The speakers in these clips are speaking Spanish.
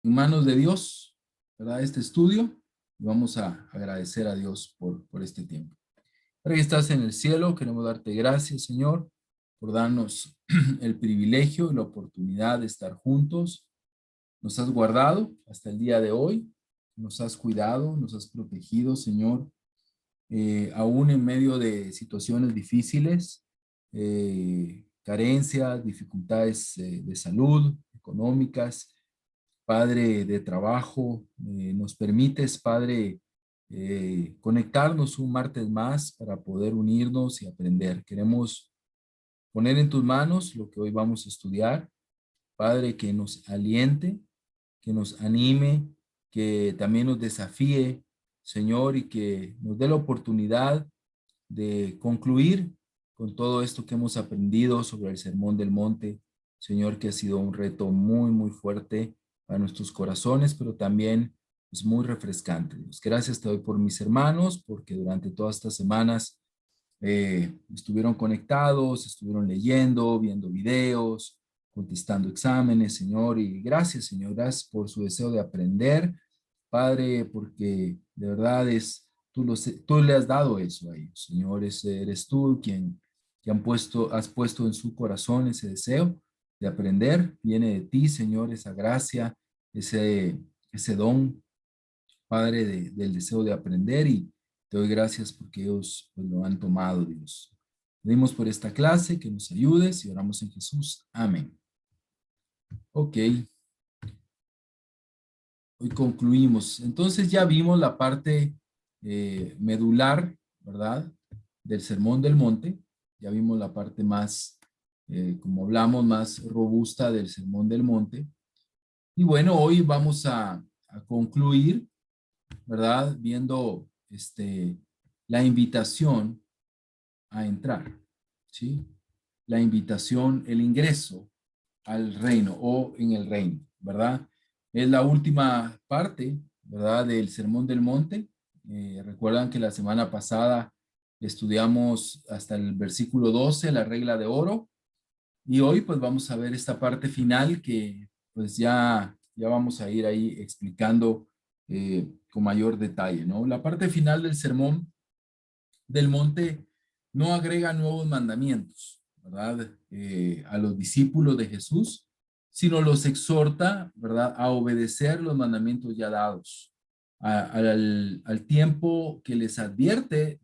en manos de Dios, ¿verdad? Este estudio. Y vamos a agradecer a Dios por este tiempo. Ahora que estás en el cielo, queremos darte gracias, Señor, por darnos el privilegio y la oportunidad de estar juntos. Nos has guardado hasta el día de hoy, nos has cuidado, nos has protegido, Señor, aún en medio de situaciones difíciles, carencias, dificultades de salud, económicas, Padre, de trabajo. Nos permites, Padre, conectarnos un martes más para poder unirnos y aprender. Queremos poner en tus manos lo que hoy vamos a estudiar. Padre, que nos aliente, que nos anime, que también nos desafíe, Señor, y que nos dé la oportunidad de concluir con todo esto que hemos aprendido sobre el Sermón del Monte, Señor, que ha sido un reto muy, muy fuerte a nuestros corazones, pero también es muy refrescante. Dios, gracias te doy por mis hermanos, porque durante todas estas semanas estuvieron conectados, estuvieron leyendo, viendo videos, contestando exámenes, Señor, y gracias, Señor, gracias por su deseo de aprender, Padre, porque de verdad tú le has dado eso a ellos, Señor, eres tú quien has puesto en su corazón ese deseo de aprender, viene de ti, Señor, esa gracia, ese don, Padre, del deseo de aprender y te doy gracias porque ellos pues, lo han tomado, Dios. Pedimos por esta clase que nos ayudes y oramos en Jesús. Amén. Ok, hoy concluimos. Entonces ya vimos la parte medular, ¿verdad? Del Sermón del Monte. Ya vimos la parte más, como hablamos, más robusta del Sermón del Monte. Y bueno, hoy vamos a concluir, ¿verdad? Viendo la invitación a entrar, ¿sí? La invitación, el ingreso al reino o en el reino, ¿verdad? Es la última parte, ¿verdad? Del Sermón del Monte. Recuerdan que la semana pasada estudiamos hasta el versículo 12, la regla de oro, y hoy pues vamos a ver esta parte final que pues ya vamos a ir ahí explicando con mayor detalle, ¿no? La parte final del sermón del monte no agrega nuevos mandamientos, ¿verdad? A los discípulos de Jesús, sino los exhorta, ¿verdad? A obedecer los mandamientos ya dados, al tiempo que les advierte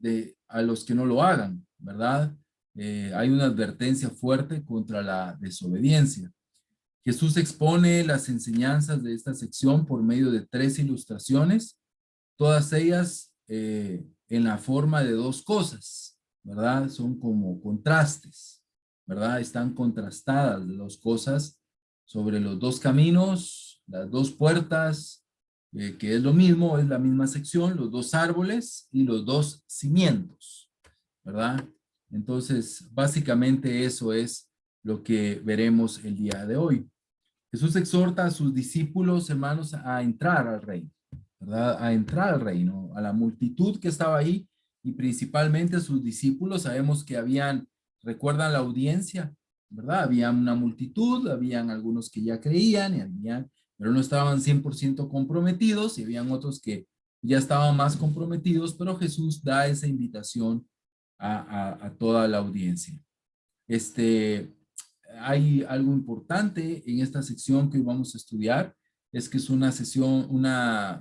a los que no lo hagan, ¿verdad? Hay una advertencia fuerte contra la desobediencia. Jesús expone las enseñanzas de esta sección por medio de 3 ilustraciones, todas ellas en la forma de dos cosas, ¿verdad? Son como contrastes, ¿verdad? Están contrastadas las dos cosas sobre los dos caminos, las dos puertas, que es lo mismo, es la misma sección, los dos árboles y los dos cimientos, ¿verdad? Entonces, básicamente eso es lo que veremos el día de hoy. Jesús exhorta a sus discípulos, hermanos, a entrar al reino, ¿verdad? A entrar al reino, a la multitud que estaba ahí y principalmente a sus discípulos. Sabemos que recuerdan la audiencia, ¿verdad? Había una multitud, habían algunos que ya creían, pero no estaban 100% comprometidos y habían otros que ya estaban más comprometidos, pero Jesús da esa invitación a toda la audiencia. Hay algo importante en esta sección que hoy vamos a estudiar, es que es una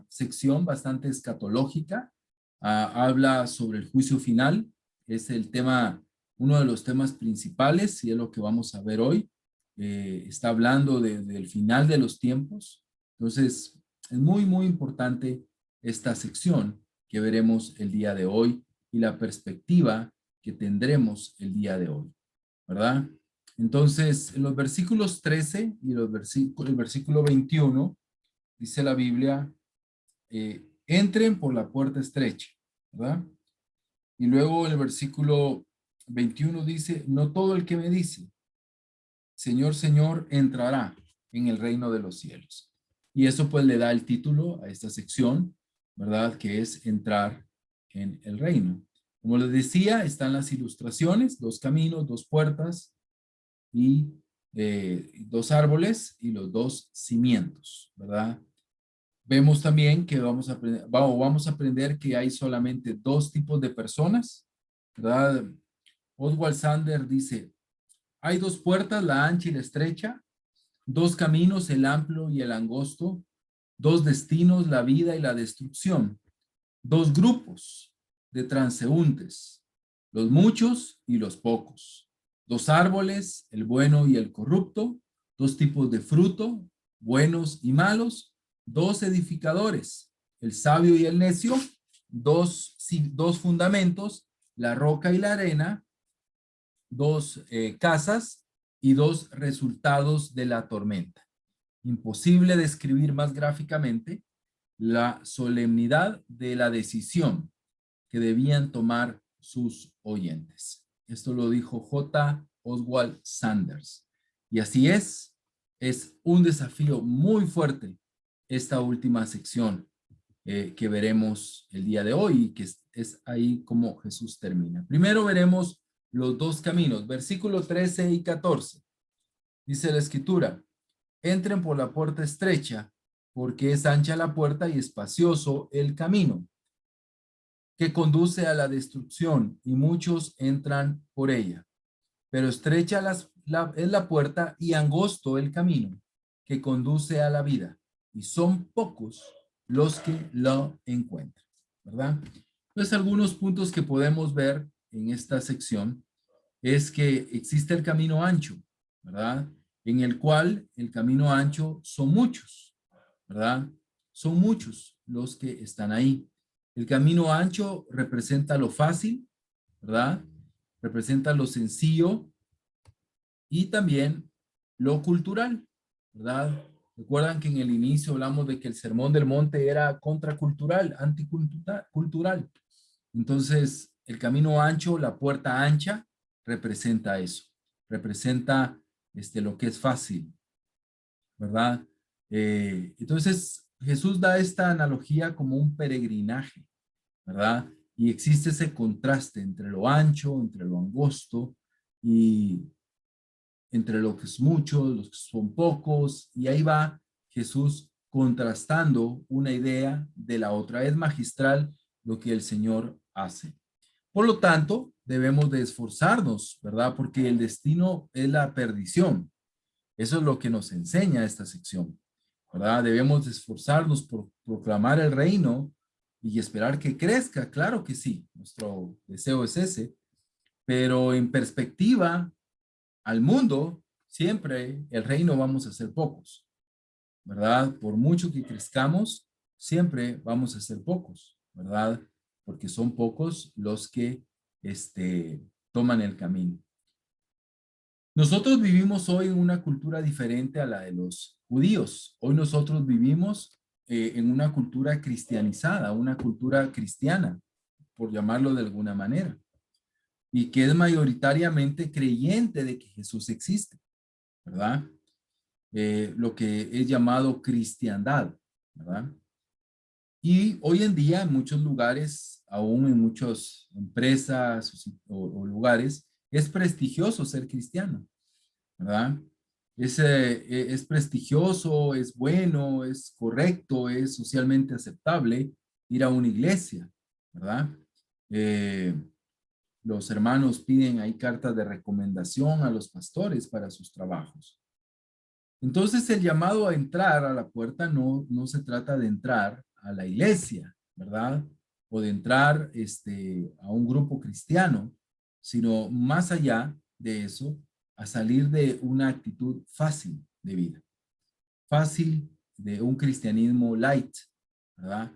sección bastante escatológica. Habla sobre el juicio final, es el tema, uno de los temas principales y es lo que vamos a ver hoy. Está hablando del final de los tiempos. Entonces, es muy, muy importante esta sección que veremos el día de hoy y la perspectiva que tendremos el día de hoy, ¿verdad? Entonces, en los versículos 13 y el versículo 21, dice la Biblia, entren por la puerta estrecha, ¿verdad? Y luego el versículo 21 dice, no todo el que me dice, Señor, Señor, entrará en el reino de los cielos. Y eso pues le da el título a esta sección, ¿verdad? Que es entrar en el reino. Como les decía, están las ilustraciones, dos caminos, dos puertas, y dos árboles y los dos cimientos, ¿verdad? Vemos también que vamos a aprender que hay solamente dos tipos de personas, ¿verdad? Oswald Sanders dice, hay dos puertas, la ancha y la estrecha, dos caminos, el amplio y el angosto, dos destinos, la vida y la destrucción, dos grupos de transeúntes, los muchos y los pocos, dos árboles, el bueno y el corrupto, dos tipos de fruto, buenos y malos, dos edificadores, el sabio y el necio, dos fundamentos, la roca y la arena, dos casas y dos resultados de la tormenta. Imposible describir más gráficamente la solemnidad de la decisión que debían tomar sus oyentes. Esto lo dijo J. Oswald Sanders. Y así es un desafío muy fuerte esta última sección que veremos el día de hoy y que es ahí como Jesús termina. Primero veremos los dos caminos, versículos 13 y 14. Dice la escritura, entren por la puerta estrecha, porque es ancha la puerta y espacioso el camino que conduce a la destrucción y muchos entran por ella. Pero estrecha es la puerta y angosto el camino que conduce a la vida y son pocos los que lo encuentran, ¿verdad? Entonces, algunos puntos que podemos ver en esta sección es que existe el camino ancho, ¿verdad? En el cual el camino ancho son muchos, ¿verdad? Son muchos los que están ahí. El camino ancho representa lo fácil, ¿verdad? Representa lo sencillo y también lo cultural, ¿verdad? Recuerdan que en el inicio hablamos de que el Sermón del Monte era contracultural, anticultural. Entonces, el camino ancho, la puerta ancha, representa eso. Representa lo que es fácil, ¿verdad? Entonces, Jesús da esta analogía como un peregrinaje, ¿verdad? Y existe ese contraste entre lo ancho, entre lo angosto y entre lo que es mucho, los que son pocos, y ahí va Jesús contrastando una idea de la otra. Es magistral lo que el Señor hace. Por lo tanto, debemos de esforzarnos, ¿verdad? Porque el destino es la perdición. Eso es lo que nos enseña esta sección, ¿verdad? Debemos de esforzarnos por proclamar el reino y esperar que crezca. Claro que sí, nuestro deseo es ese, pero en perspectiva al mundo, siempre el reino vamos a ser pocos, ¿verdad? Por mucho que crezcamos, siempre vamos a ser pocos, ¿verdad? Porque son pocos los que toman el camino. Nosotros vivimos hoy en una cultura diferente a la de los judíos. Hoy nosotros vivimos en una cultura cristianizada, una cultura cristiana, por llamarlo de alguna manera, y que es mayoritariamente creyente de que Jesús existe, ¿verdad? Lo que es llamado cristiandad, ¿verdad? Y hoy en día en muchos lugares, aún en muchas empresas o lugares, es prestigioso ser cristiano, ¿verdad? Es prestigioso, es bueno, es correcto, es socialmente aceptable ir a una iglesia, ¿verdad? Eh, los hermanos piden ahí cartas de recomendación a los pastores para sus trabajos. Entonces el llamado a entrar a la puerta no se trata de entrar a la iglesia, ¿verdad? O de entrar a un grupo cristiano, sino más allá de eso, a salir de una actitud fácil de vida, fácil de un cristianismo light, ¿verdad?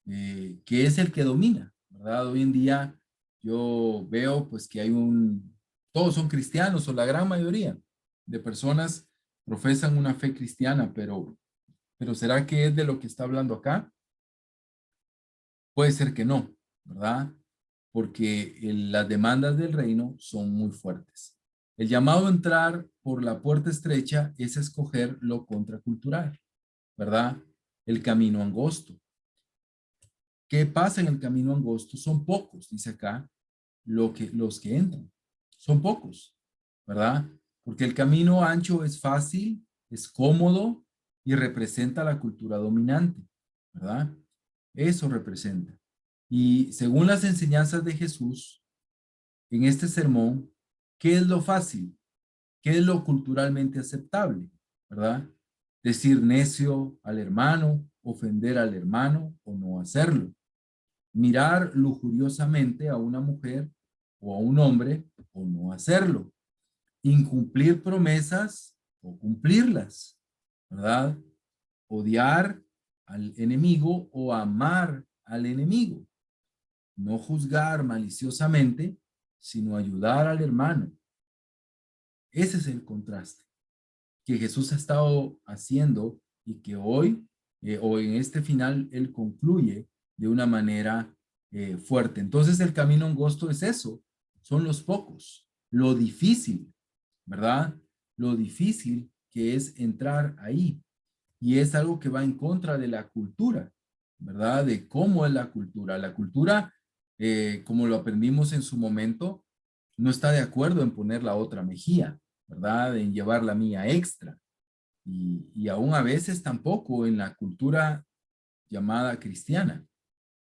Que es el que domina, ¿verdad? Hoy en día yo veo pues que todos son cristianos o la gran mayoría de personas profesan una fe cristiana, pero ¿será que es de lo que está hablando acá? Puede ser que no, ¿verdad? Porque las demandas del reino son muy fuertes. El llamado a entrar por la puerta estrecha es escoger lo contracultural, ¿verdad? El camino angosto. ¿Qué pasa en el camino angosto? Son pocos, dice acá, los que entran. Son pocos, ¿verdad? porque el camino ancho es fácil, es cómodo y representa la cultura dominante, ¿verdad? Eso representa. Y según las enseñanzas de Jesús, en este sermón, ¿qué es lo fácil? ¿Qué es lo culturalmente aceptable? ¿Verdad? Decir necio al hermano, ofender al hermano o no hacerlo. Mirar lujuriosamente a una mujer o a un hombre o no hacerlo. Incumplir promesas o cumplirlas, ¿verdad? Odiar al enemigo o amar al enemigo. No juzgar maliciosamente, sino ayudar al hermano. Ese es el contraste que Jesús ha estado haciendo y que hoy o en este final él concluye de una manera fuerte. Entonces el camino angosto es eso, son los pocos, lo difícil, ¿verdad? Lo difícil que es entrar ahí y es algo que va en contra de la cultura, ¿verdad? De cómo es la cultura. La cultura, como lo aprendimos en su momento, no está de acuerdo en poner la otra mejilla, ¿verdad? En llevar la mía extra. Y aún a veces tampoco en la cultura llamada cristiana,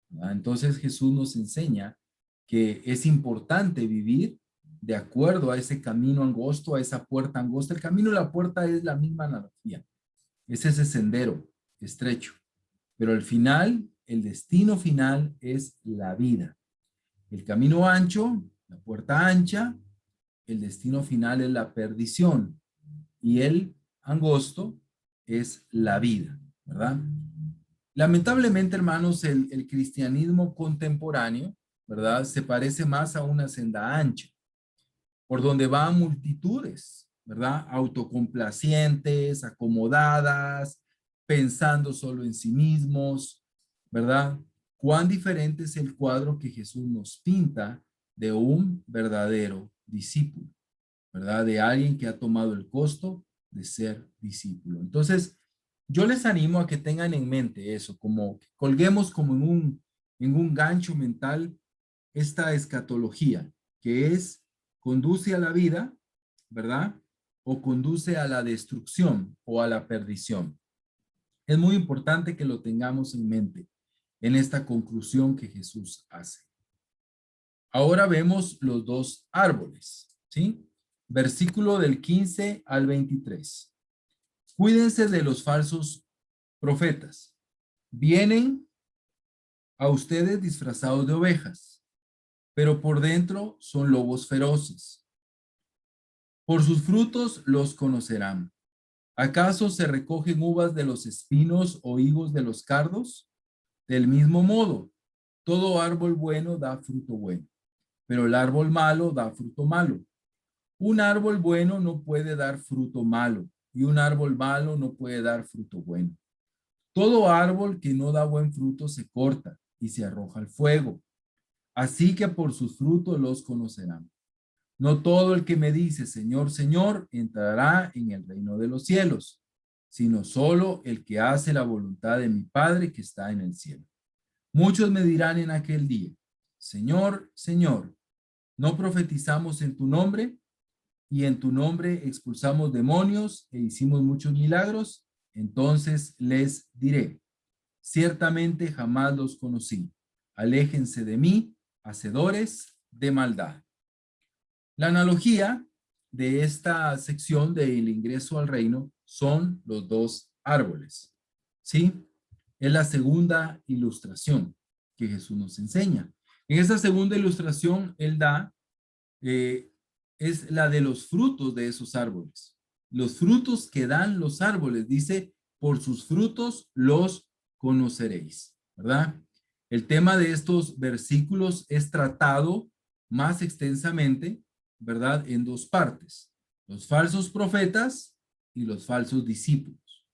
¿verdad? Entonces Jesús nos enseña que es importante vivir de acuerdo a ese camino angosto, a esa puerta angosta. El camino y la puerta es la misma analogía. Es ese sendero estrecho. Pero el final, el destino final es la vida. El camino ancho, la puerta ancha, el destino final es la perdición. Y el angosto es la vida, ¿verdad? Lamentablemente, hermanos, el cristianismo contemporáneo, ¿verdad? Se parece más a una senda ancha, por donde van multitudes, ¿verdad? Autocomplacientes, acomodadas, pensando solo en sí mismos, ¿verdad? Cuán diferente es el cuadro que Jesús nos pinta de un verdadero discípulo, ¿verdad? De alguien que ha tomado el costo de ser discípulo. Entonces, yo les animo a que tengan en mente eso, como que colguemos como en un gancho mental esta escatología, que es, conduce a la vida, ¿verdad? O conduce a la destrucción o a la perdición. Es muy importante que lo tengamos en mente en esta conclusión que Jesús hace. Ahora vemos los dos árboles, ¿sí? Versículo del 15 al 23. Cuídense de los falsos profetas. Vienen a ustedes disfrazados de ovejas, pero por dentro son lobos feroces. Por sus frutos los conocerán. ¿Acaso se recogen uvas de los espinos o higos de los cardos? Del mismo modo, todo árbol bueno da fruto bueno, pero el árbol malo da fruto malo. Un árbol bueno no puede dar fruto malo, y un árbol malo no puede dar fruto bueno. Todo árbol que no da buen fruto se corta y se arroja al fuego. Así que por sus frutos los conocerán. No todo el que me dice, Señor, Señor, entrará en el reino de los cielos, sino solo el que hace la voluntad de mi Padre que está en el cielo. Muchos me dirán en aquel día, Señor, Señor, ¿no profetizamos en tu nombre? Y en tu nombre expulsamos demonios e hicimos muchos milagros. Entonces les diré, ciertamente jamás los conocí. Aléjense de mí, hacedores de maldad. La analogía de esta sección del ingreso al reino son los dos árboles, ¿sí? Es la segunda ilustración que Jesús nos enseña. En esta segunda ilustración, él da, es la de los frutos de esos árboles. Los frutos que dan los árboles, dice, por sus frutos los conoceréis, ¿verdad? El tema de estos versículos es tratado más extensamente, ¿verdad? En dos partes, los falsos profetas y los falsos discípulos.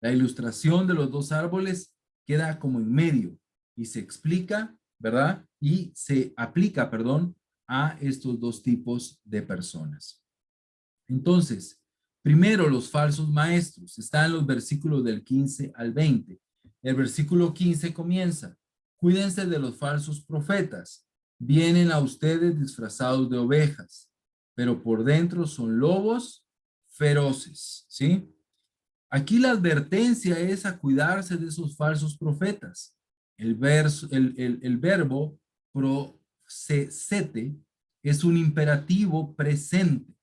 La ilustración de los dos árboles queda como en medio y se explica, ¿verdad? Y se aplica, perdón, a estos dos tipos de personas. Entonces, primero los falsos maestros, están en los versículos del 15 al 20. El versículo 15 comienza, cuídense de los falsos profetas, vienen a ustedes disfrazados de ovejas, pero por dentro son lobos feroces, ¿sí? Aquí la advertencia es a cuidarse de esos falsos profetas. El verbo prosete es un imperativo presente,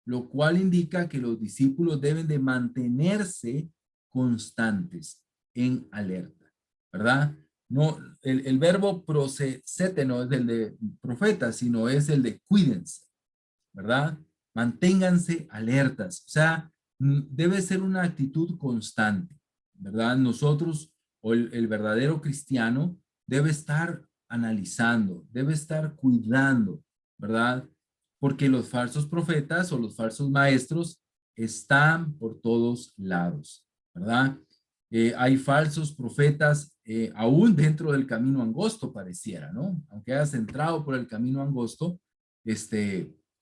lo cual indica que los discípulos deben de mantenerse constantes, en alerta, ¿verdad? No, el verbo prosete no es el de profeta, sino es el de cuídense, ¿verdad? Manténganse alertas, o sea, debe ser una actitud constante, ¿verdad? Nosotros o el verdadero cristiano debe estar analizando, debe estar cuidando, ¿verdad? Porque los falsos profetas o los falsos maestros están por todos lados, ¿verdad? Hay falsos profetas aún dentro del camino angosto, pareciera, ¿no? Aunque hayas entrado por el camino angosto,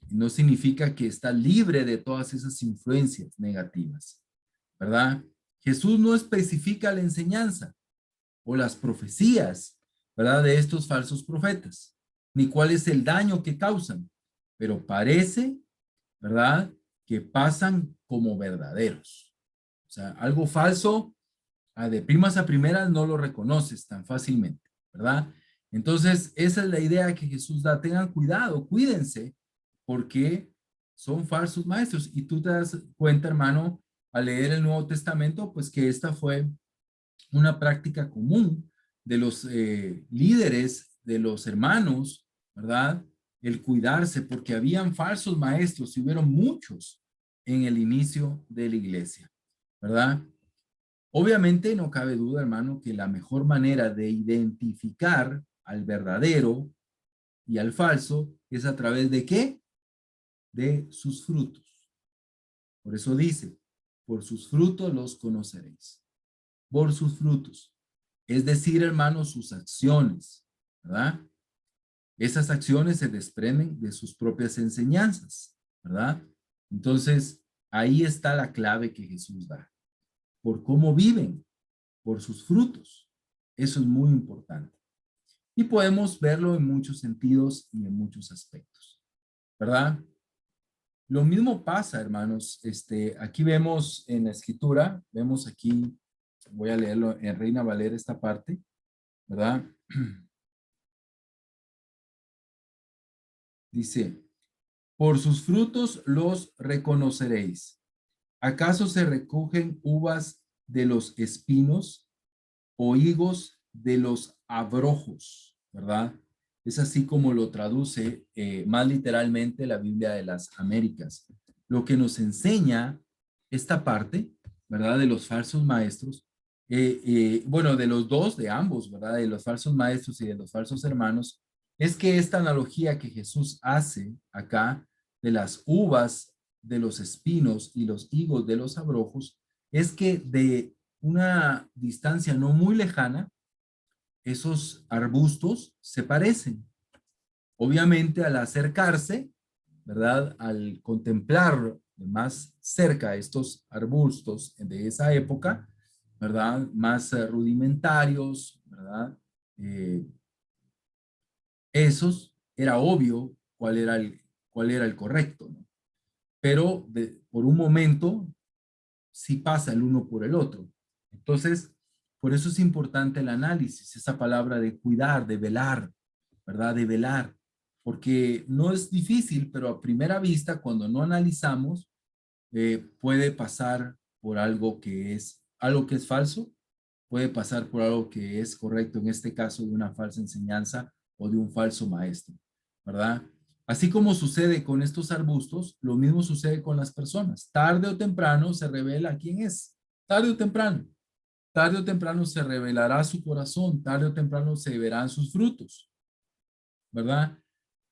no significa que está libre de todas esas influencias negativas, ¿verdad? Jesús no especifica la enseñanza o las profecías, ¿verdad? De estos falsos profetas, ni cuál es el daño que causan, pero parece, ¿verdad? Que pasan como verdaderos. O sea, algo falso, de primas a primeras no lo reconoces tan fácilmente, ¿verdad? Entonces, esa es la idea que Jesús da. Tengan cuidado, cuídense, porque son falsos maestros. Y tú te das cuenta, hermano, al leer el Nuevo Testamento, pues que esta fue una práctica común de los líderes, de los hermanos, ¿verdad? El cuidarse, porque habían falsos maestros y hubieron muchos en el inicio de la iglesia, ¿verdad? Obviamente no cabe duda, hermano, que la mejor manera de identificar al verdadero y al falso es a través de ¿qué? De sus frutos. Por eso dice, por sus frutos los conoceréis. Por sus frutos. Es decir, hermano, sus acciones, ¿verdad? Esas acciones se desprenden de sus propias enseñanzas, ¿verdad? Entonces, ahí está la clave que Jesús da. Por cómo viven, por sus frutos. Eso es muy importante. Y podemos verlo en muchos sentidos y en muchos aspectos, ¿verdad? Lo mismo pasa, hermanos. Aquí vemos en la escritura, vemos aquí, voy a leerlo en Reina Valera esta parte, ¿verdad? Dice, por sus frutos los reconoceréis. ¿Acaso se recogen uvas de los espinos o higos de los abrojos? ¿Verdad? Es así como lo traduce más literalmente la Biblia de las Américas. Lo que nos enseña esta parte, ¿verdad? De los falsos maestros, bueno, de los dos, de ambos, ¿verdad? De los falsos maestros y de los falsos hermanos, es que esta analogía que Jesús hace acá de las uvas de los espinos y los higos de los abrojos, es que de una distancia no muy lejana, esos arbustos se parecen. Obviamente al acercarse, ¿verdad? Al contemplar más cerca estos arbustos de esa época, ¿verdad? Más rudimentarios, ¿verdad? Eh, esos era obvio cuál era el correcto, ¿no? Pero por un momento sí pasa el uno por el otro. Entonces, por eso es importante el análisis, esa palabra de cuidar, de velar, ¿verdad? De velar, porque no es difícil, pero a primera vista, cuando no analizamos, puede pasar por algo que es falso, puede pasar por algo que es correcto, en este caso de una falsa enseñanza o de un falso maestro, ¿verdad? Así como sucede con estos arbustos, lo mismo sucede con las personas. Tarde o temprano se revela quién es. Tarde o temprano. Tarde o temprano se revelará su corazón. Tarde o temprano se verán sus frutos, ¿verdad?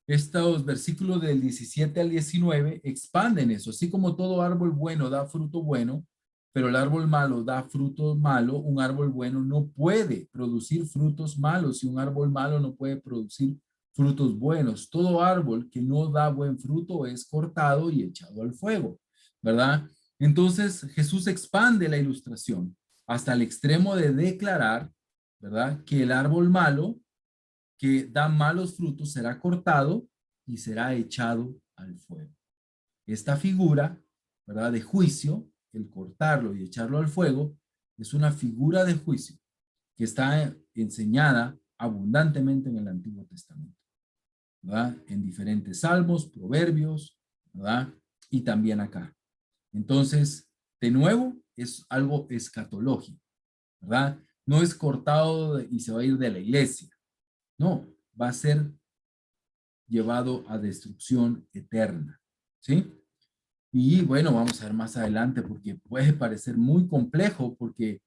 Estos versículos del 17 al 19 expanden eso. Así como todo árbol bueno da fruto bueno, pero el árbol malo da fruto malo, un árbol bueno no puede producir frutos malos y un árbol malo no puede producir frutos buenos. Todo árbol que no da buen fruto es cortado y echado al fuego, ¿verdad? Entonces Jesús expande la ilustración hasta el extremo de declarar, ¿verdad? Que el árbol malo que da malos frutos será cortado y será echado al fuego. Esta figura, ¿verdad? De juicio, el cortarlo y echarlo al fuego, es una figura de juicio que está enseñada abundantemente en el Antiguo Testamento, ¿verdad? En diferentes salmos, proverbios, ¿verdad? Y también acá. Entonces, de nuevo, es algo escatológico, ¿verdad? No es cortado y se va a ir de la iglesia. No, va a ser llevado a destrucción eterna, ¿sí? Y bueno, vamos a ver más adelante porque puede parecer muy complejo porque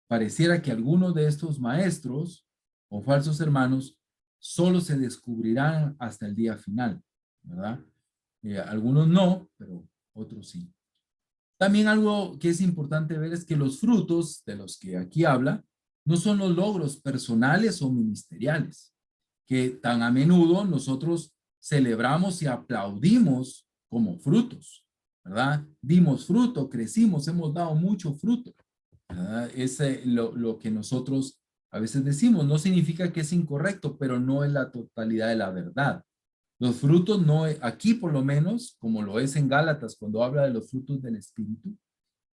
pareciera que algunos de estos maestros o falsos hermanos solo se descubrirán hasta el día final, ¿verdad? Algunos no, pero otros sí. También algo que es importante ver es que los frutos de los que aquí habla no son los logros personales o ministeriales, que tan a menudo nosotros celebramos y aplaudimos como frutos, ¿verdad? Dimos fruto, crecimos, hemos dado mucho fruto, ¿verdad? Es lo que nosotros a veces decimos, no significa que es incorrecto, pero no es la totalidad de la verdad. Los frutos no, aquí por lo menos, como lo es en Gálatas cuando habla de los frutos del Espíritu,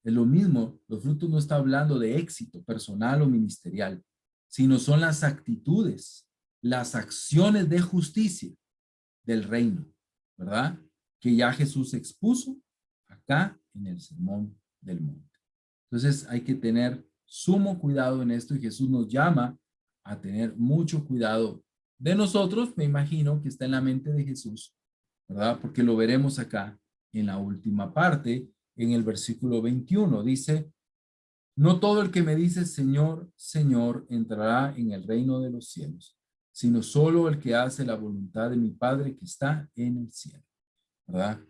es lo mismo, los frutos no está hablando de éxito personal o ministerial, sino son las actitudes, las acciones de justicia del reino, ¿verdad? Que ya Jesús expuso acá en el Sermón del Monte. Entonces hay que tener sumo cuidado en esto y Jesús nos llama a tener mucho cuidado de nosotros, me imagino que está en la mente de Jesús, ¿verdad? Porque lo veremos acá en la última parte, en el versículo 21. Dice, no todo el que me dice Señor, Señor, entrará en el reino de los cielos, sino solo el que hace la voluntad de mi Padre que está en el cielo, ¿verdad?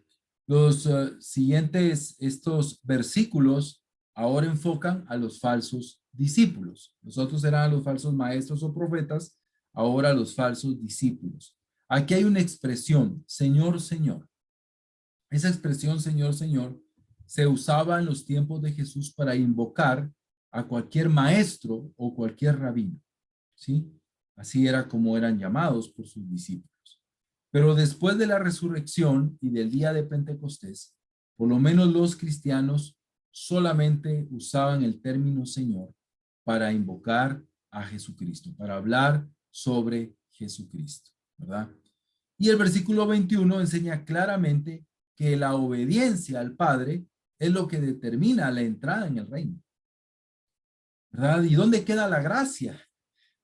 Los siguientes, estos versículos ahora enfocan a los falsos discípulos. Los otros eran los falsos maestros o profetas, ahora los falsos discípulos. Aquí hay una expresión, Señor, Señor. Esa expresión, Señor, Señor, se usaba en los tiempos de Jesús para invocar a cualquier maestro o cualquier rabino, ¿sí? Así era como eran llamados por sus discípulos. Pero después de la resurrección y del día de Pentecostés, por lo menos los cristianos solamente usaban el término Señor para invocar a Jesucristo, para hablar sobre Jesucristo, ¿verdad? Y el versículo 21 enseña claramente que la obediencia al Padre es lo que determina la entrada en el reino, ¿verdad? ¿Y dónde queda la gracia?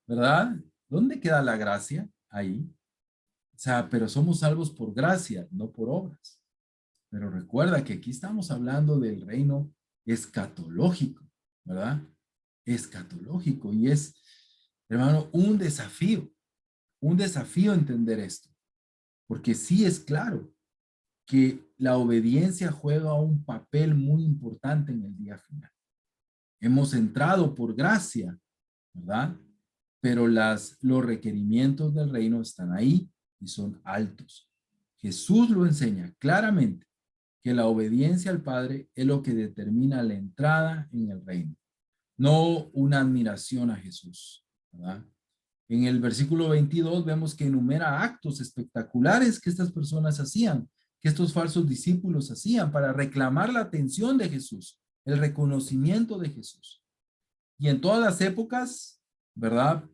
¿Verdad? ¿Dónde queda la gracia? Ahí. O sea, pero somos salvos por gracia, no por obras. Pero recuerda que aquí estamos hablando del reino escatológico, ¿verdad? Escatológico. Y es, hermano, un desafío entender esto. Porque sí es claro que la obediencia juega un papel muy importante en el día final. Hemos entrado por gracia, ¿verdad? Pero los requerimientos del reino están ahí y son altos. Jesús lo enseña claramente que la obediencia al Padre es lo que determina la entrada en el reino, no una admiración a Jesús, ¿verdad? En el versículo 22 vemos que enumera actos espectaculares que estas personas hacían, que estos falsos discípulos hacían para reclamar la atención de Jesús, el reconocimiento de Jesús. Y en todas las épocas, ¿verdad?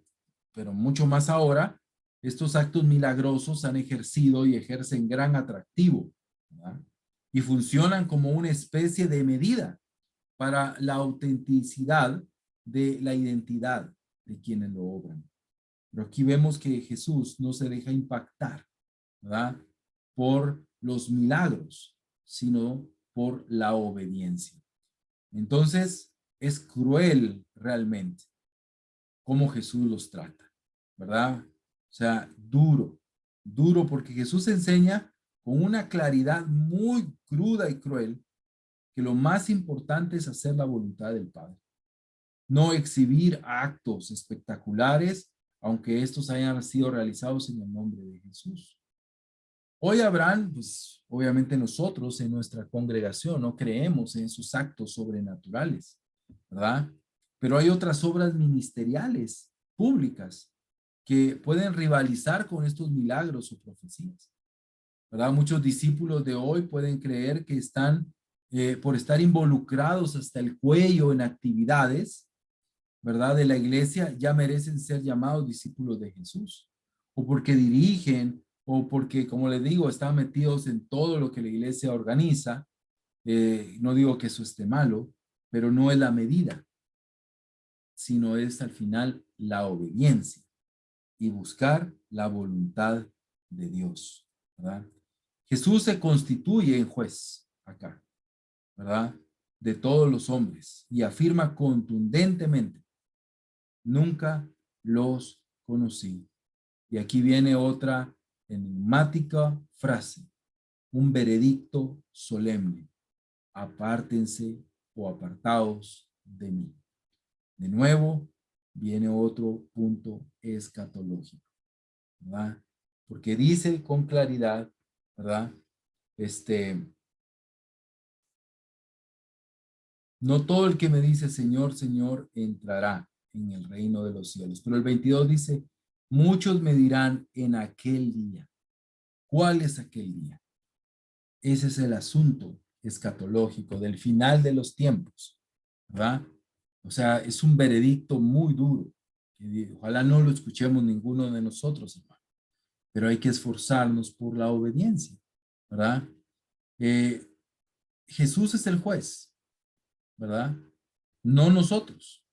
Pero mucho más ahora, estos actos milagrosos han ejercido y ejercen gran atractivo, ¿verdad? Y funcionan como una especie de medida para la autenticidad de la identidad de quienes lo obran. Pero aquí vemos que Jesús no se deja impactar, ¿verdad? Por los milagros, sino por la obediencia. Entonces, es cruel realmente cómo Jesús los trata, ¿verdad? O sea, duro, duro, porque Jesús enseña con una claridad muy cruda y cruel que lo más importante es hacer la voluntad del Padre, no exhibir actos espectaculares, aunque estos hayan sido realizados en el nombre de Jesús. Hoy habrán, pues obviamente nosotros en nuestra congregación no creemos en sus actos sobrenaturales, ¿verdad? Pero hay otras obras ministeriales públicas que pueden rivalizar con estos milagros o profecías, ¿verdad? Muchos discípulos de hoy pueden creer que están por estar involucrados hasta el cuello en actividades, ¿verdad?, de la iglesia, ya merecen ser llamados discípulos de Jesús. O porque dirigen, o porque, como les digo, están metidos en todo lo que la iglesia organiza. No digo que eso esté malo, pero no es la medida, sino es al final la obediencia y buscar la voluntad de Dios, ¿verdad? Jesús se constituye en juez acá, ¿verdad?, de todos los hombres y afirma contundentemente: nunca los conocí. Y aquí viene otra enigmática frase, un veredicto solemne: apártense o apartaos de mí. De nuevo, viene otro punto escatológico, ¿verdad? Porque dice con claridad, ¿verdad? No todo el que me dice Señor, Señor, entrará en el reino de los cielos. Pero el 22 dice: muchos me dirán en aquel día. ¿Cuál es aquel día? Ese es el asunto escatológico del final de los tiempos, ¿verdad? O sea, es un veredicto muy duro. Ojalá no lo escuchemos ninguno de nosotros, hermano. Pero hay que esforzarnos por la obediencia, ¿verdad? Eh, Jesús es el juez, ¿verdad? No nosotros.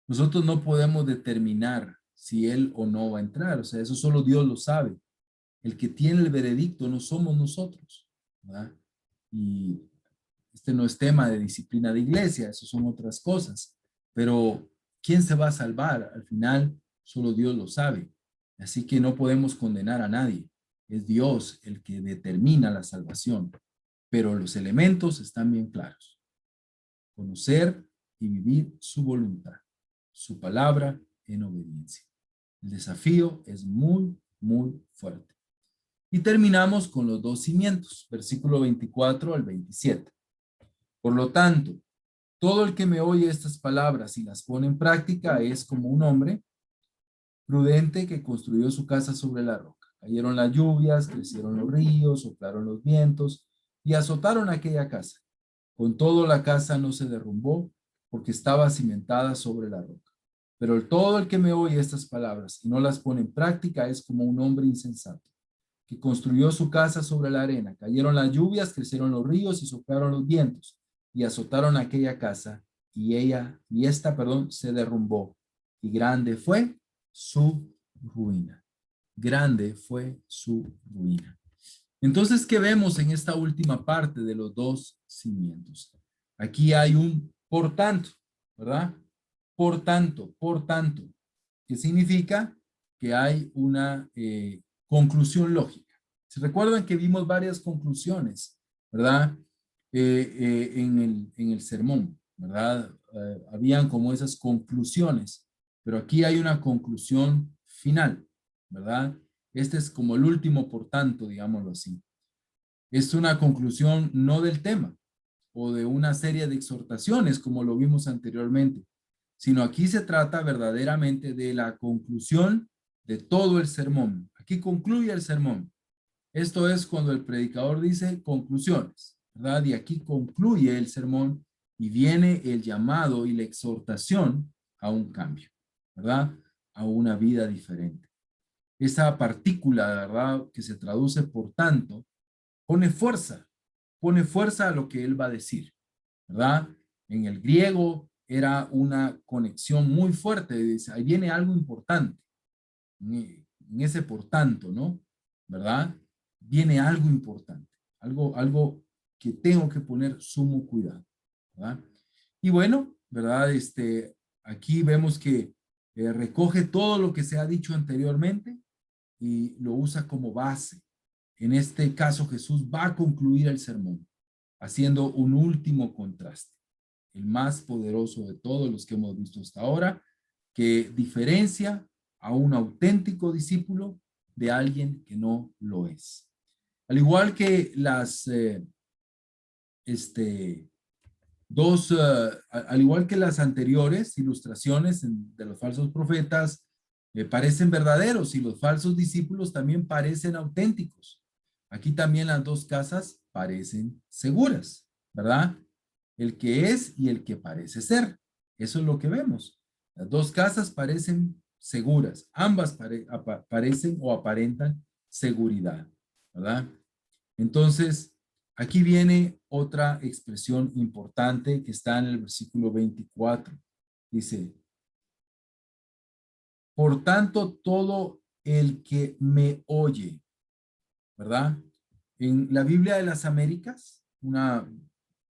Nosotros no podemos determinar si él o no va a entrar. O sea, eso solo Dios lo sabe. El que tiene el veredicto no somos nosotros, ¿verdad? Y este no es tema de disciplina de iglesia, eso son otras cosas. Pero ¿quién se va a salvar? Al final, solo Dios lo sabe. Así que no podemos condenar a nadie. Es Dios el que determina la salvación. Pero los elementos están bien claros: conocer y vivir su voluntad, su palabra en obediencia. El desafío es muy, muy fuerte. Y terminamos con los dos cimientos, versículo 24 al 27. Por lo tanto, todo el que me oye estas palabras y las pone en práctica es como un hombre prudente que construyó su casa sobre la roca. Cayeron las lluvias, crecieron los ríos, soplaron los vientos y azotaron aquella casa. Con todo, la casa no se derrumbó porque estaba cimentada sobre la roca. Pero todo el que me oye estas palabras y no las pone en práctica es como un hombre insensato que construyó su casa sobre la arena. Cayeron las lluvias, crecieron los ríos y soplaron los vientos y azotaron aquella casa y esta, se derrumbó. Y grande fue su ruina. Grande fue su ruina. Entonces, ¿qué vemos en esta última parte de los dos cimientos? Aquí hay un por tanto, ¿verdad? Por tanto, ¿qué significa? Que hay una conclusión lógica. ¿Se recuerdan que vimos varias conclusiones, verdad? En el sermón, ¿verdad? Habían como esas conclusiones, pero aquí hay una conclusión final, ¿verdad? Este es como el último por tanto, digámoslo así. Es una conclusión no del tema o de una serie de exhortaciones como lo vimos anteriormente, sino aquí se trata verdaderamente de la conclusión de todo el sermón. Aquí concluye el sermón. Esto es cuando el predicador dice conclusiones, ¿verdad? Y aquí concluye el sermón y viene el llamado y la exhortación a un cambio, ¿verdad? A una vida diferente. Esa partícula, ¿verdad?, que se traduce por tanto, pone fuerza a lo que él va a decir, ¿verdad? En el griego era una conexión muy fuerte, dice, ahí viene algo importante, en ese por tanto, ¿no? ¿Verdad? Viene algo importante, algo que tengo que poner sumo cuidado, ¿verdad? Y bueno, ¿verdad? Aquí vemos que recoge todo lo que se ha dicho anteriormente y lo usa como base. En este caso, Jesús va a concluir el sermón haciendo un último contraste, el más poderoso de todos los que hemos visto hasta ahora, que diferencia a un auténtico discípulo de alguien que no lo es. Al igual que al igual que las anteriores ilustraciones de los falsos profetas parecen verdaderos y los falsos discípulos también parecen auténticos. Aquí también las dos casas parecen seguras, ¿verdad? El que es y el que parece ser. Eso es lo que vemos. Las dos casas parecen seguras. Ambas parecen o aparentan seguridad, ¿verdad? Entonces, aquí viene otra expresión importante que está en el versículo 24. Dice, por tanto, todo el que me oye, ¿verdad? En la Biblia de las Américas, una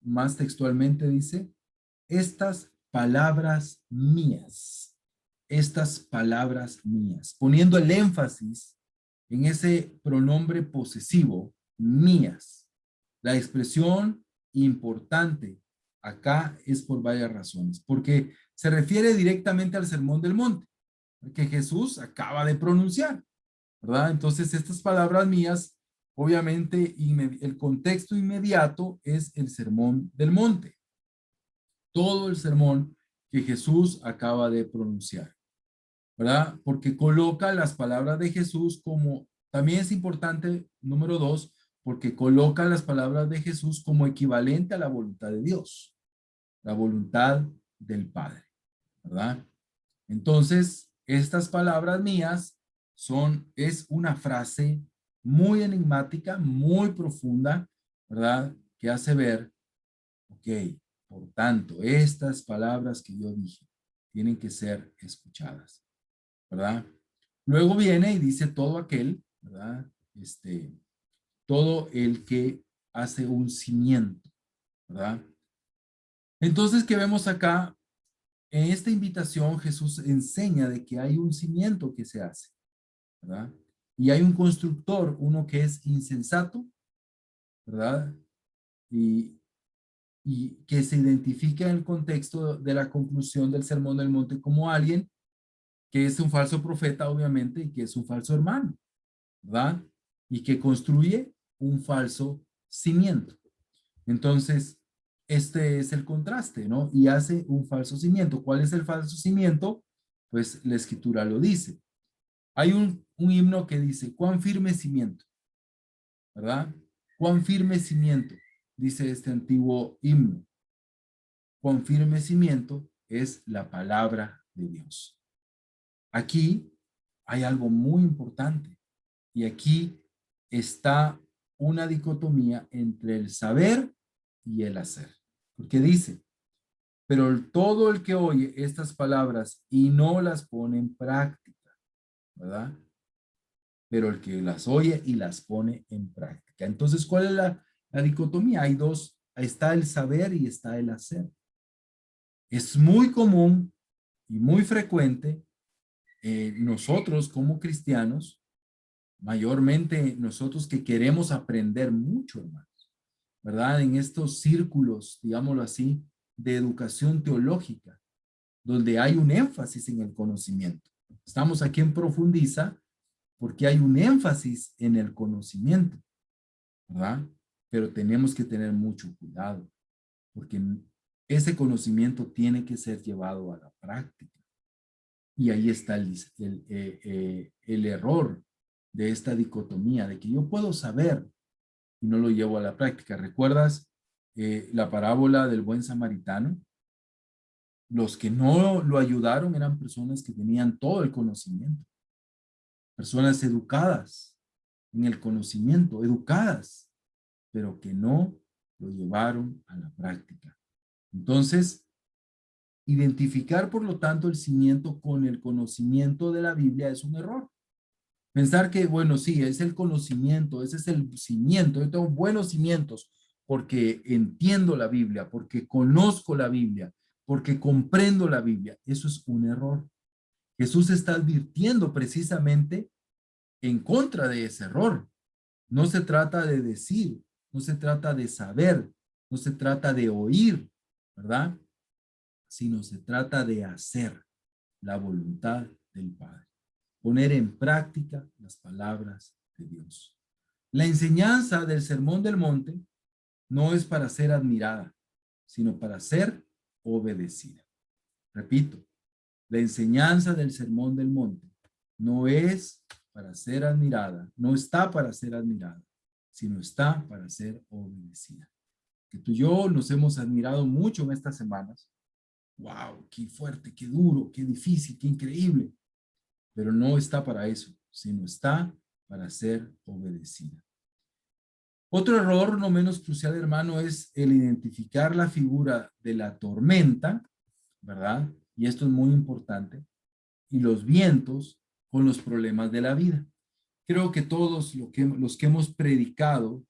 más textualmente dice, estas palabras mías, poniendo el énfasis en ese pronombre posesivo, mías. La expresión importante acá es por varias razones, porque se refiere directamente al Sermón del Monte, que Jesús acaba de pronunciar, ¿verdad? Entonces, estas palabras mías, obviamente, el contexto inmediato es el Sermón del Monte, todo el sermón que Jesús acaba de pronunciar, ¿verdad? Porque coloca las palabras de Jesús como, también es importante, número dos, porque coloca las palabras de Jesús como equivalente a la voluntad de Dios, la voluntad del Padre, ¿verdad? Entonces, estas palabras mías es una frase muy enigmática, muy profunda, ¿verdad? Que hace ver, ok, por tanto, estas palabras que yo dije tienen que ser escuchadas, ¿verdad? Luego viene y dice todo aquel, ¿verdad? Todo el que hace un cimiento, ¿verdad? Entonces, ¿qué vemos acá? En esta invitación Jesús enseña de que hay un cimiento que se hace, ¿verdad? Y hay un constructor, uno que es insensato, ¿verdad? Y, y que se identifica en el contexto de la conclusión del Sermón del Monte como alguien que es un falso profeta, obviamente, y que es un falso hermano, ¿verdad? Y que construye un falso cimiento. Entonces, este es el contraste, ¿no? Y hace un falso cimiento. ¿Cuál es el falso cimiento? Pues la escritura lo dice. Hay un himno que dice, cuán firme cimiento, ¿verdad? Cuán firme cimiento, dice este antiguo himno. Cuán firme cimiento es la palabra de Dios. Aquí hay algo muy importante y aquí está una dicotomía entre el saber y el hacer. Porque dice, pero todo el que oye estas palabras y no las pone en práctica, ¿verdad? Pero el que las oye y las pone en práctica. Entonces, ¿cuál es la dicotomía? Hay dos, está el saber y está el hacer. Es muy común y muy frecuente nosotros como cristianos, mayormente nosotros que queremos aprender mucho, hermanos, ¿verdad? En estos círculos, digámoslo así, de educación teológica, donde hay un énfasis en el conocimiento. Estamos aquí en Profundiza porque hay un énfasis en el conocimiento, ¿verdad? Pero tenemos que tener mucho cuidado, porque ese conocimiento tiene que ser llevado a la práctica. Y ahí está el error de esta dicotomía, de que yo puedo saber y no lo llevo a la práctica. ¿Recuerdas la parábola del buen samaritano? Los que no lo ayudaron eran personas que tenían todo el conocimiento, personas educadas en el conocimiento, educadas, pero que no lo llevaron a la práctica. Entonces, identificar, por lo tanto, el cimiento con el conocimiento de la Biblia es un error. Pensar que, bueno, sí, es el conocimiento, ese es el cimiento. Yo tengo buenos cimientos porque entiendo la Biblia, porque conozco la Biblia, porque comprendo la Biblia. Eso es un error. Jesús está advirtiendo precisamente en contra de ese error. No se trata de decir, no se trata de saber, no se trata de oír, ¿verdad? Sino se trata de hacer la voluntad del Padre. Poner en práctica las palabras de Dios. La enseñanza del Sermón del Monte no es para ser admirada, sino para ser obedecida. Repito, la enseñanza del Sermón del Monte no es para ser admirada, no está para ser admirada, sino está para ser obedecida. que tú y yo nos hemos admirado mucho en estas semanas. ¡Wow! ¡Qué fuerte, qué duro, qué difícil, qué increíble! Pero no está para eso, sino está para ser obedecida. Otro error no menos crucial, hermano, es el identificar la figura de la tormenta, ¿verdad? Y esto es muy importante, y los vientos con los problemas de la vida. Creo que todos los que hemos predicado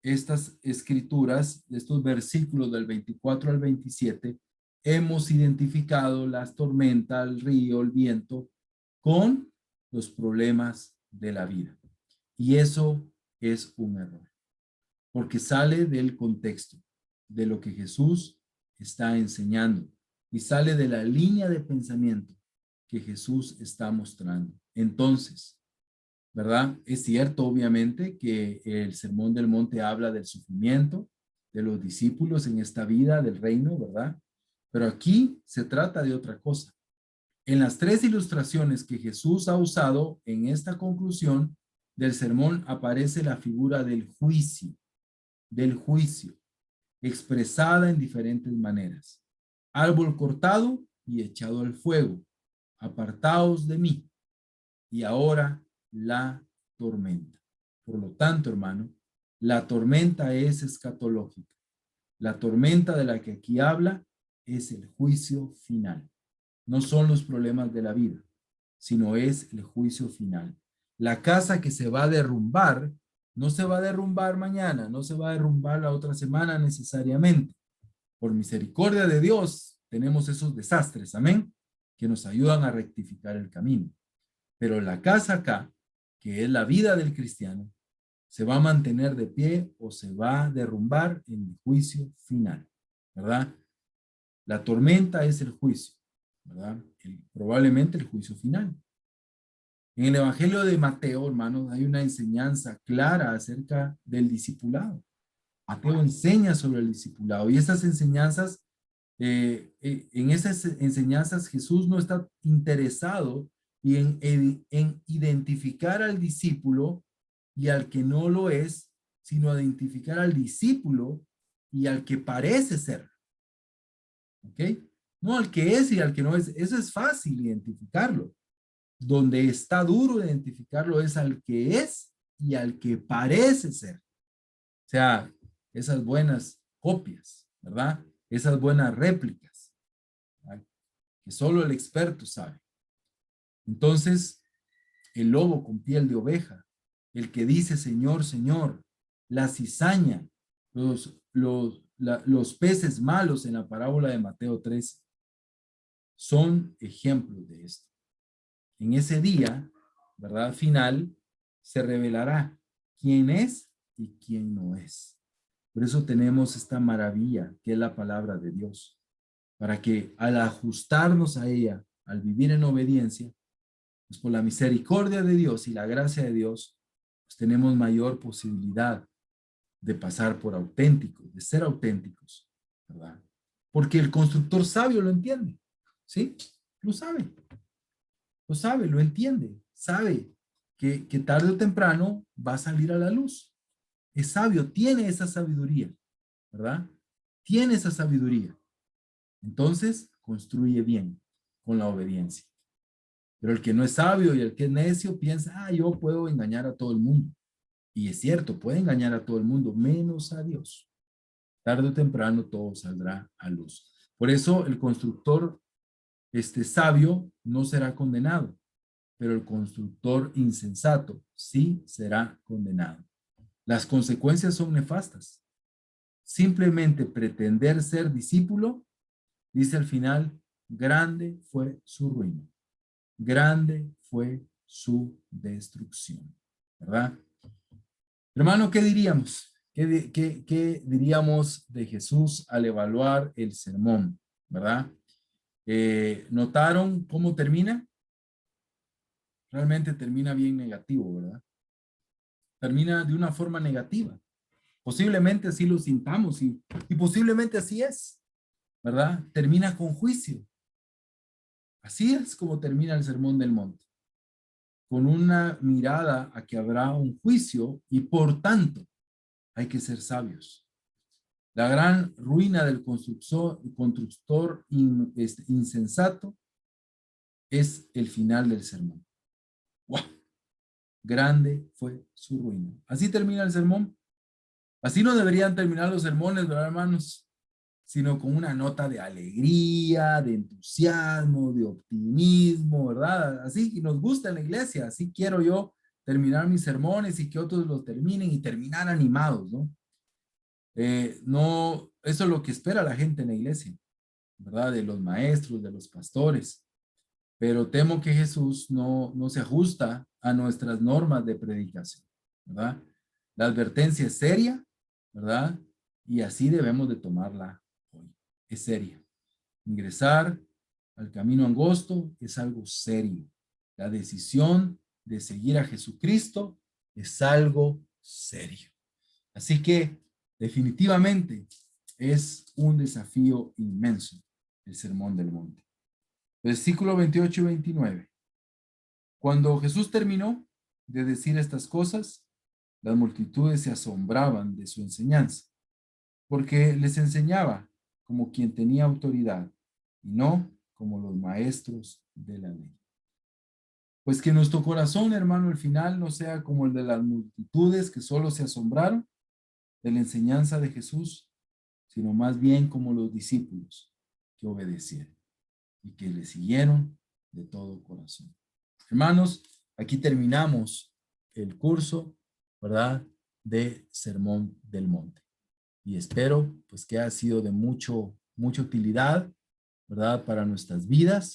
estas escrituras, estos versículos del 24 al 27, hemos identificado las tormentas, el río, el viento, con los problemas de la vida. Y eso es un error, porque sale del contexto de lo que Jesús está enseñando y sale de la línea de pensamiento que Jesús está mostrando. Entonces, ¿verdad? Es cierto, obviamente, que el Sermón del Monte habla del sufrimiento de los discípulos en esta vida del reino, ¿verdad? Pero aquí se trata de otra cosa. En las tres ilustraciones que Jesús ha usado en esta conclusión del sermón aparece la figura del juicio, expresada en diferentes maneras. Árbol cortado y echado al fuego. Apartaos de mí. Y ahora la tormenta. Por lo tanto, hermano, la tormenta es escatológica. La tormenta de la que aquí habla es el juicio final. No son los problemas de la vida, sino es el juicio final. La casa que se va a derrumbar, no se va a derrumbar mañana, no se va a derrumbar la otra semana necesariamente. Por misericordia de Dios, tenemos esos desastres, amén, que nos ayudan a rectificar el camino. Pero la casa acá, que es la vida del cristiano, se va a mantener de pie o se va a derrumbar en el juicio final, ¿verdad? La tormenta es el juicio, ¿verdad? Probablemente el juicio final. En el Evangelio de Mateo, hermanos, hay una enseñanza clara acerca del discipulado. Mateo enseña sobre el discipulado y esas enseñanzas, en esas enseñanzas Jesús no está interesado en identificar al discípulo y al que no lo es, sino identificar al discípulo y al que parece ser. ¿Ok? No al que es y al que no es. Eso es fácil identificarlo. Donde está duro identificarlo es al que es y al que parece ser. O sea, esas buenas copias, ¿verdad? Esas buenas réplicas, ¿verdad? Que solo el experto sabe. Entonces, el lobo con piel de oveja, el que dice Señor, Señor, la cizaña, los peces malos en la parábola de Mateo 13, son ejemplos de esto. En ese día, ¿verdad? Final, se revelará quién es y quién no es. Por eso tenemos esta maravilla que es la palabra de Dios, para que al ajustarnos a ella, al vivir en obediencia, pues por la misericordia de Dios y la gracia de Dios, pues tenemos mayor posibilidad de pasar por auténticos, de ser auténticos, ¿verdad? Porque el constructor sabio lo entiende, ¿sí? Lo sabe, lo entiende, sabe que tarde o temprano va a salir a la luz. Es sabio, tiene esa sabiduría, ¿verdad? Tiene esa sabiduría. Entonces, construye bien con la obediencia. Pero el que no es sabio y el que es necio piensa, yo puedo engañar a todo el mundo. Y es cierto, puede engañar a todo el mundo, menos a Dios. Tarde o temprano todo saldrá a luz. Por eso el constructor sabio no será condenado, pero el constructor insensato sí será condenado. Las consecuencias son nefastas. Simplemente pretender ser discípulo, dice al final, grande fue su ruina. Grande fue su destrucción. ¿Verdad? Hermano, ¿qué diríamos? ¿Qué diríamos de Jesús al evaluar el sermón? ¿Verdad? ¿Notaron cómo termina? Realmente termina bien negativo, ¿verdad? Termina de una forma negativa. Posiblemente así lo sintamos y posiblemente así es, ¿verdad? Termina con juicio. Así es como termina el Sermón del Monte, con una mirada a que habrá un juicio y por tanto hay que ser sabios. La gran ruina del constructor insensato es el final del sermón. ¡Wow! Grande fue su ruina. Así termina el sermón. Así no deberían terminar los sermones, ¿verdad, hermanos? Sino con una nota de alegría, de entusiasmo, de optimismo, ¿verdad? Así nos gusta en la iglesia, así quiero yo terminar mis sermones y que otros los terminen y terminar animados, ¿no? No, eso es lo que espera la gente en la iglesia, ¿verdad? De los maestros, de los pastores. Pero temo que Jesús no se ajusta a nuestras normas de predicación, ¿verdad? La advertencia es seria, ¿verdad? Y así debemos de tomarla hoy. Es seria. Ingresar al camino angosto es algo serio. La decisión de seguir a Jesucristo es algo serio. Así que definitivamente es un desafío inmenso el Sermón del Monte. Versículo 28 y 29. Cuando Jesús terminó de decir estas cosas, las multitudes se asombraban de su enseñanza, porque les enseñaba como quien tenía autoridad y no como los maestros de la ley. Pues que nuestro corazón, hermano, al final no sea como el de las multitudes que solo se asombraron de la enseñanza de Jesús, sino más bien como los discípulos que obedecieron y que le siguieron de todo corazón. Hermanos, aquí terminamos el curso, ¿verdad? De Sermón del Monte. Y espero pues que haya sido de mucha utilidad, ¿verdad? Para nuestras vidas.